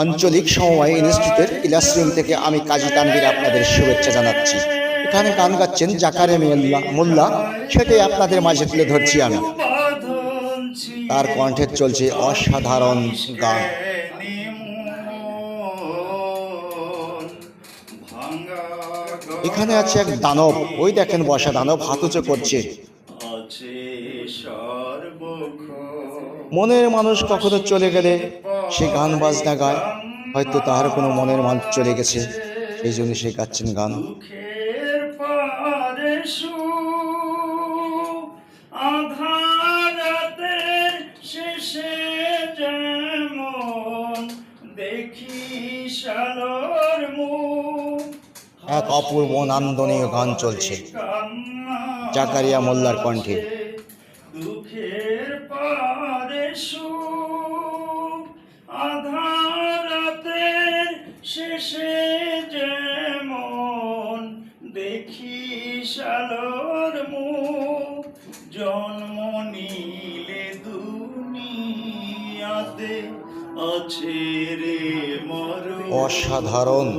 আঞ্চলিক সমবায় ইনস্টিটিউটের ক্লাসরুম থেকে আমি কাজী তানভীর আপনাদের শুভেচ্ছা জানাচ্ছি। এখানে গান গাচ্ছেন জাকারিয়া মোল্লা, সেটাই আপনাদের মাঝে তুলে ধরছি আমি। তার কণ্ঠে চলছে অসাধারণ গান। এখানে আছে এক দানব, ওই দেখেন বসা দানব হাত উঁচু করছে। মনের মানুষ কখনো চলে গেলে সে গান বাজনা গায়, হয়তো তার কোনো মনের মানুষ চলে গেছে, সেই জন্য সে গাচ্ছেন গান। এক অপূর্ব নান্দনীয় গান চলছে জাকারিয়া মোল্লার কণ্ঠে। দুঃখের পারে সুখ আধারাতের শেষে যেমন দেখি শালোর মুখ, জন্ম নিলে দুনিয়াতে আছে রে মরণ। অসাধারণ